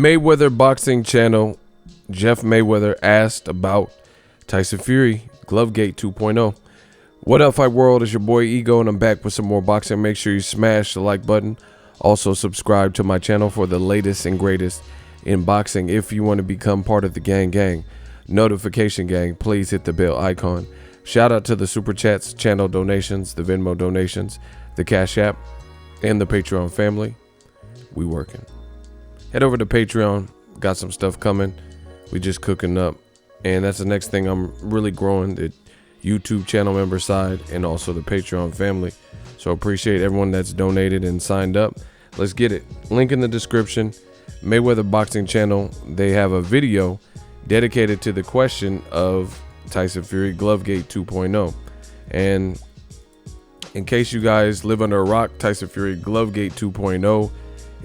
Mayweather boxing channel, Jeff Mayweather asked about Tyson Fury, Glovegate 2.0. What up, Fight World? It's your boy Ego, and I'm back with some more boxing. Make sure you smash the like button. Also, subscribe to my channel for the latest and greatest in boxing. If you want to become part of the gang, notification gang, please hit the bell icon. Shout out to the Super Chats, channel donations, the Venmo donations, the Cash App, and the Patreon family. We working. Head over to Patreon. Got some stuff coming. We just cooking up. And that's the next thing. I'm really growing the YouTube channel member side and also the Patreon family. So appreciate everyone that's donated and signed up. Let's get it. Link in the description. Mayweather Boxing Channel. They have a video dedicated to the question of Tyson Fury, Glovegate 2.0. And in case you guys live under a rock, Tyson Fury, Glovegate 2.0.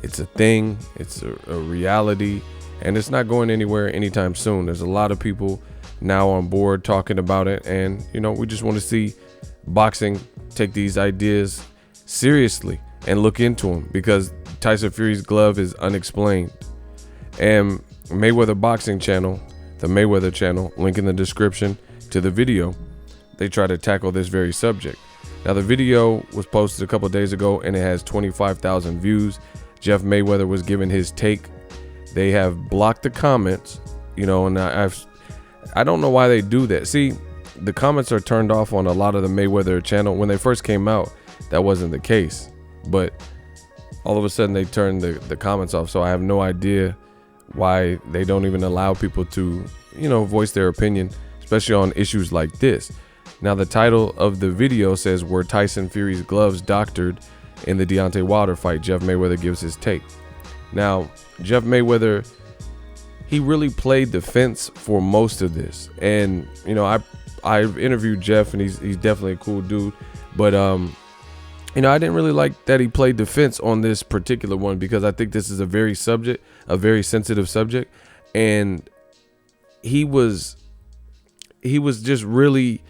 It's a thing, it's a reality, and it's not going anywhere anytime soon. There's a lot of people now on board talking about it, and you know, we just want to see boxing take these ideas seriously and look into them, because Tyson Fury's glove is unexplained. And Mayweather Boxing Channel, the Mayweather channel, link in the description to the video, they try to tackle this very subject. Now, the video was posted a couple days ago and it has 25,000 views. Jeff Mayweather was given his take. They have blocked the comments, you know, and I don't know why they do that. See, the comments are turned off on a lot of the Mayweather channel. When they first came out, that wasn't the case, but all of a sudden they turned the comments off. So I have no idea why they don't even allow people to, you know, voice their opinion, especially on issues like this. Now, the title of the video says, "Were Tyson Fury's gloves doctored in the Deontay Wilder fight?" Jeff Mayweather gives his take. Now, Jeff Mayweather, he really played the fence for most of this. And, you know, I've interviewed Jeff, and he's definitely a cool dude. But, you know, I didn't really like that he played the fence on this particular one, because I think this is a very sensitive subject. And he was just really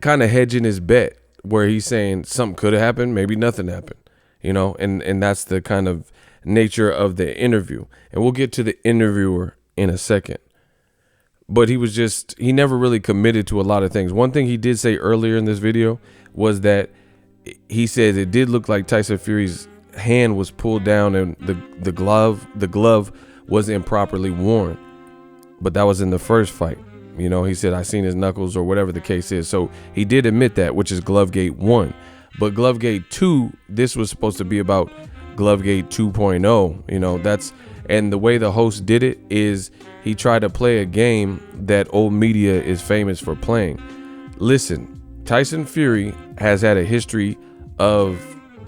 kind of hedging his bet, where he's saying something could have happened, maybe nothing happened, you know, and that's the kind of nature of the interview. And we'll get to the interviewer in a second. But he never really committed to a lot of things. One thing he did say earlier in this video was that he said it did look like Tyson Fury's hand was pulled down and the glove was improperly worn. But that was in the first fight. You know, he said, "I seen his knuckles," or whatever the case is. So he did admit that, which is Glovegate 1. But Glovegate 2, this was supposed to be about Glovegate 2.0. You know, and the way the host did it is he tried to play a game that old media is famous for playing. Listen, Tyson Fury has had a history of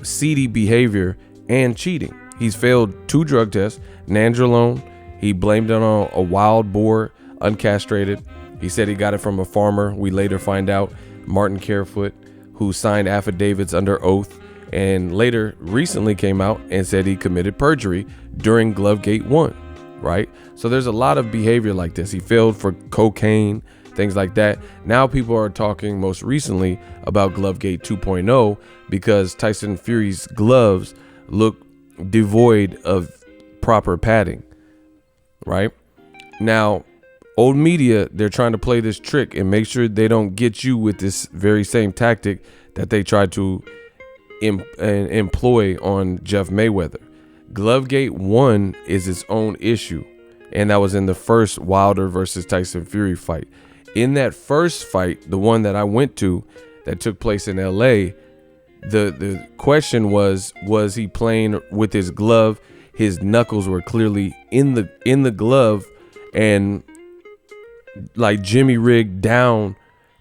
seedy behavior and cheating. He's failed 2 drug tests, nandrolone. He blamed it on a wild boar, uncastrated. He said he got it from a farmer. We later find out Martin Carefoot, who signed affidavits under oath, and later recently came out and said he committed perjury during Glovegate 1, right? So there's a lot of behavior like this. He failed for cocaine, things like that. Now people are talking most recently about Glovegate 2.0 because Tyson Fury's gloves look devoid of proper padding, right? Now, old media, they're trying to play this trick and make sure they don't get you with this very same tactic that they tried to employ on Jeff Mayweather. Glovegate 1 is its own issue, and that was in the first Wilder versus Tyson Fury fight. In that first fight, the one that I went to that took place in LA, the question was he playing with his glove? His knuckles were clearly in the glove and like Jimmy rigged down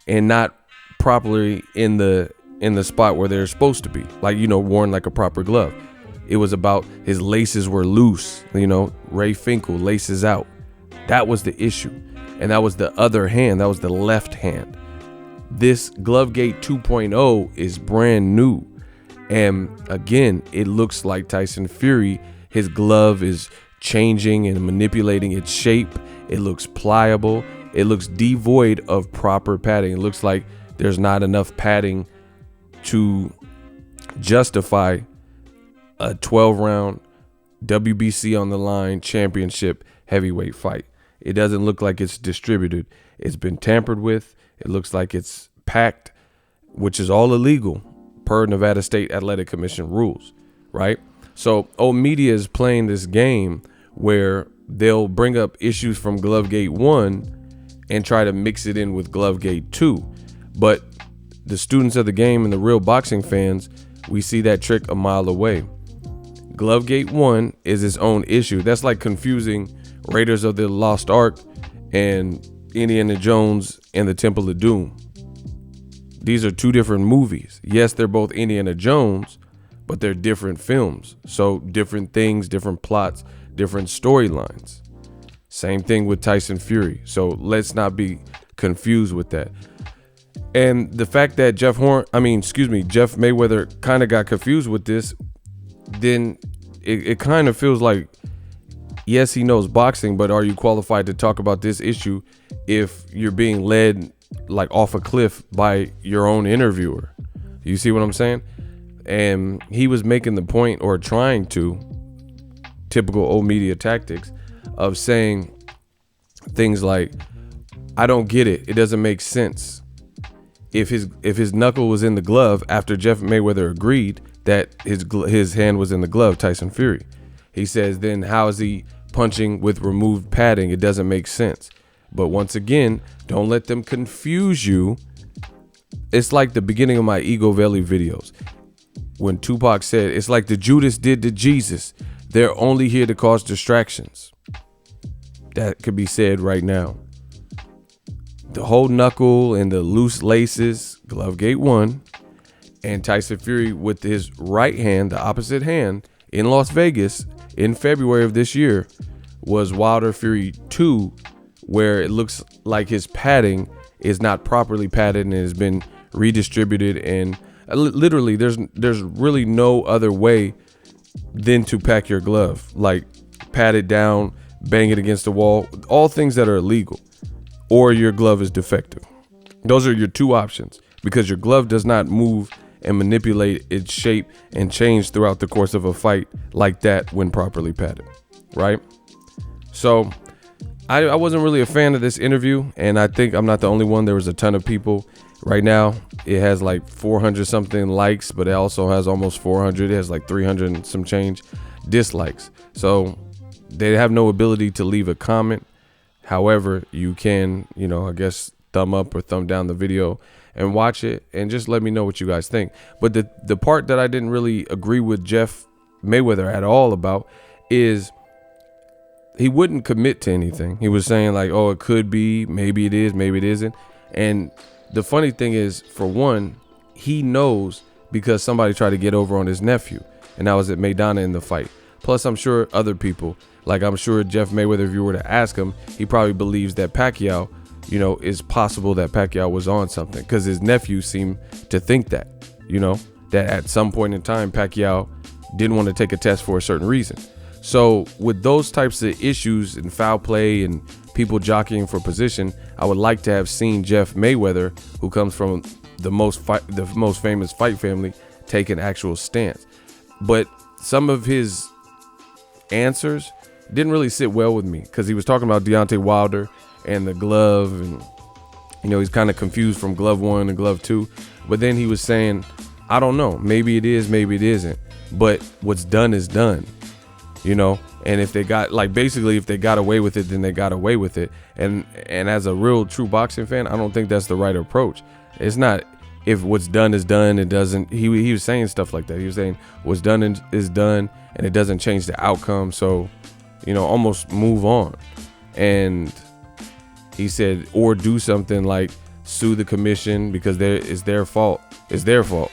and not properly in the spot where they're supposed to be, like, you know, worn like a proper glove. It was about his laces were loose, you know, Ray Finkel, laces out. That was the issue. And that was the other hand. That was the left hand. This Glovegate 2.0 is brand new. And again, it looks like Tyson Fury, his glove is changing and manipulating its shape. It looks pliable. It looks devoid of proper padding. It looks like there's not enough padding to justify a 12-round WBC on the line championship heavyweight fight. It doesn't look like it's distributed. It's been tampered with. It looks like it's packed, which is all illegal per Nevada State Athletic Commission rules, right? So old media is playing this game where they'll bring up issues from Glovegate 1 and try to mix it in with Glovegate 2. But the students of the game and the real boxing fans, we see that trick a mile away. Glovegate 1 is its own issue. That's like confusing Raiders of the Lost Ark and Indiana Jones and the Temple of Doom. These are two different movies. Yes, they're both Indiana Jones, but they're different films. So different things, different plots, different storylines. Same thing with Tyson Fury. So let's not be confused with that. And the fact that Jeff Mayweather kind of got confused with this, then it kind of feels like, yes, he knows boxing, but are you qualified to talk about this issue if you're being led like off a cliff by your own interviewer? You see what I'm saying? And he was making the point, or trying to, typical old media tactics, of saying things like, I don't get it. It doesn't make sense. If his knuckle was in the glove after Jeff Mayweather agreed that his hand was in the glove, Tyson Fury, he says, then how is he punching with removed padding? It doesn't make sense. But once again, don't let them confuse you. It's like the beginning of my Ego Valley videos when Tupac said, it's like the Judas did to Jesus. They're only here to cause distractions. That could be said right now. The whole knuckle and the loose laces, Glovegate 1, and Tyson Fury with his right hand, the opposite hand, in Las Vegas in February of this year, was Wilder Fury 2, where it looks like his padding is not properly padded and has been redistributed. And literally, there's really no other way than to pack your glove, like pat it down, bang it against the wall, all things that are illegal, or your glove is defective. Those are your two options, because your glove does not move and manipulate its shape and change throughout the course of a fight like that when properly padded, right? So I wasn't really a fan of this interview, and I think I'm not the only one. There was a ton of people. Right now, it has like 400 something likes, but it also has almost 400. It has like 300 and some change dislikes. So they have no ability to leave a comment. However, you can, I guess, thumb up or thumb down the video and watch it and just let me know what you guys think. But the part that I didn't really agree with Jeff Mayweather at all about is he wouldn't commit to anything. He was saying like, oh, it could be, maybe it is, maybe it isn't. And the funny thing is, for one, he knows because somebody tried to get over on his nephew, and that was at Maidana in the fight. Plus, I'm sure other people, like I'm sure Jeff Mayweather, if you were to ask him, he probably believes that Pacquiao, it's possible that Pacquiao was on something, because his nephew seemed to think that, that at some point in time, Pacquiao didn't want to take a test for a certain reason. So with those types of issues and foul play and people jockeying for position, I would like to have seen Jeff Mayweather, who comes from the most famous fight family, take an actual stance. But some of his answers didn't really sit well with me, because he was talking about Deontay Wilder and the glove, and he's kind of confused from glove 1 and glove 2. But then he was saying, I don't know, maybe it is, maybe it isn't, but what's done is done. And if they got if they got away with it, then they got away with it. And as a real true boxing fan, I don't think that's the right approach. It's not, if what's done is done, it doesn't. He was saying stuff like that. He was saying what's done is done, and it doesn't change the outcome. So, almost move on. And he said, or do something like sue the commission because it's their fault. It's their fault.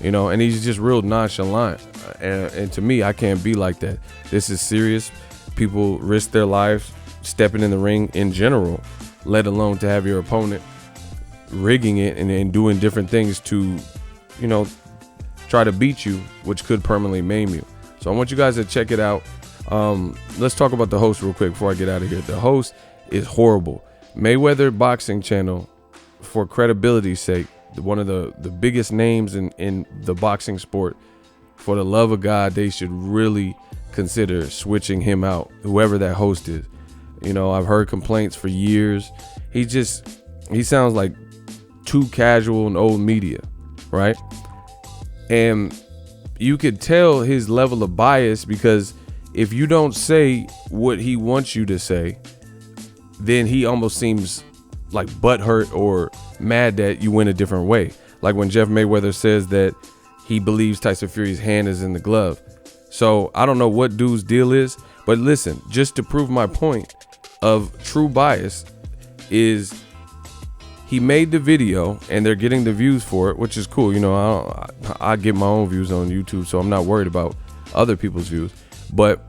And he's just real nonchalant. And to me, I can't be like that. This is serious. People risk their lives stepping in the ring in general, let alone to have your opponent rigging it and doing different things to, try to beat you, which could permanently maim you. So I want you guys to check it out. Let's talk about the host real quick before I get out of here. The host is horrible. Mayweather Boxing Channel, for credibility's sake, one of the biggest names in the boxing sport. For the love of God, they should really consider switching him out, whoever that host is. You know, I've heard complaints for years. He sounds like too casual and old media, right? And you could tell his level of bias, because if you don't say what he wants you to say, then he almost seems like butthurt or mad that you went a different way. Like when Jeff Mayweather says that he believes Tyson Fury's hand is in the glove. So I don't know what dude's deal is, but listen, just to prove my point of true bias is he made the video and they're getting the views for it, which is cool. You know, I get my own views on YouTube, so I'm not worried about other people's views. But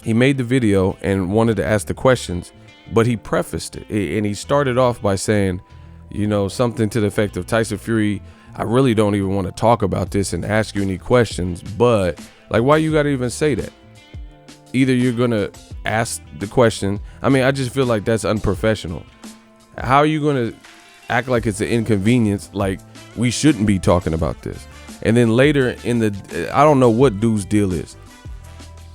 he made the video and wanted to ask the questions, but he prefaced it. And he started off by saying, you know, something to the effect of, Tyson Fury, I really don't even want to talk about this and ask you any questions, but like, why you got to even say that? Either you're going to ask the question. I mean, I just feel like that's unprofessional. How are you going to act like it's an inconvenience, like we shouldn't be talking about this? And then later in the, I don't know what dude's deal is,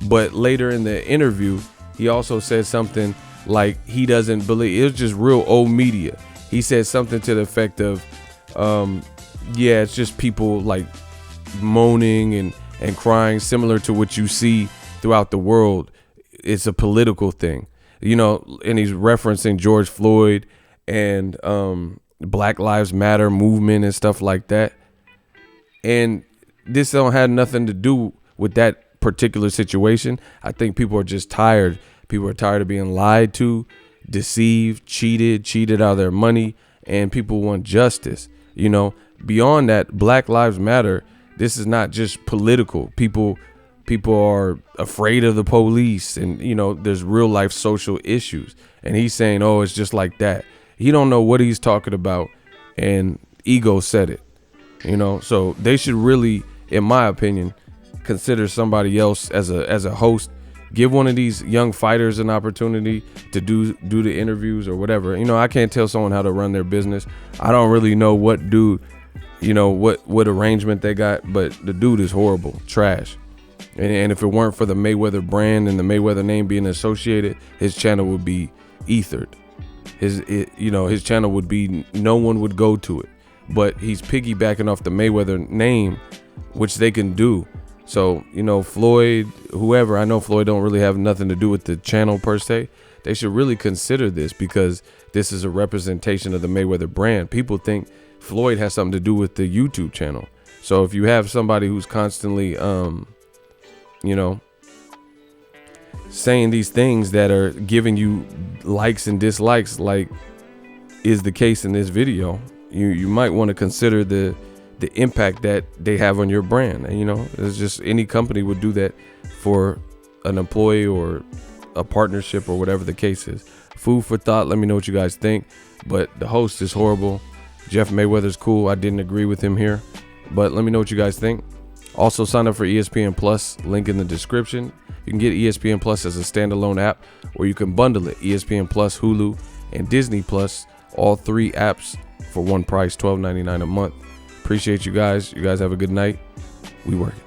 but later in the interview, he also said something like he doesn't believe, it was just real old media. He said something to the effect of, yeah, it's just people like moaning and crying, similar to what you see throughout the world. It's a political thing, you know, and he's referencing George Floyd and Black Lives Matter movement and stuff like that. And this don't have nothing to do with that particular situation. I think people are just tired. People are tired of being lied to, deceived, cheated out of their money, and people want justice. You know, beyond that, Black Lives Matter. This is not just political. People are afraid of the police, and you know, there's real life social issues. And he's saying, oh, it's just like that. He don't know what he's talking about, and ego said it. You know, so they should really, in my opinion, consider somebody else as a host. Give one of these young fighters an opportunity to do the interviews or whatever. You know, I can't tell someone how to run their business. I don't really know what dude, you know, what arrangement they got, but the dude is horrible, trash. And if it weren't for the Mayweather brand and the Mayweather name being associated, his channel would be ethered. His channel would be, no one would go to it. But he's piggybacking off the Mayweather name, which they can do. So, you know, Floyd, whoever, I know Floyd don't really have nothing to do with the channel per se. They should really consider this, because this is a representation of the Mayweather brand. People think Floyd has something to do with the YouTube channel. So if you have somebody who's constantly, you know, saying these things that are giving you likes and dislikes, like is the case in this video, you might want to consider the impact that they have on your brand. And you know, it's just, any company would do that for an employee or a partnership or whatever the case is. Food for thought. Let me know what you guys think. But the host is horrible. Jeff Mayweather's cool. I didn't agree with him here, but let me know what you guys think. Also, sign up for ESPN Plus, link in the description. You can get ESPN Plus as a standalone app, or you can bundle it, ESPN Plus, Hulu, and Disney Plus, all three apps for one price, $12.99 a month. Appreciate you guys. You guys have a good night. We working.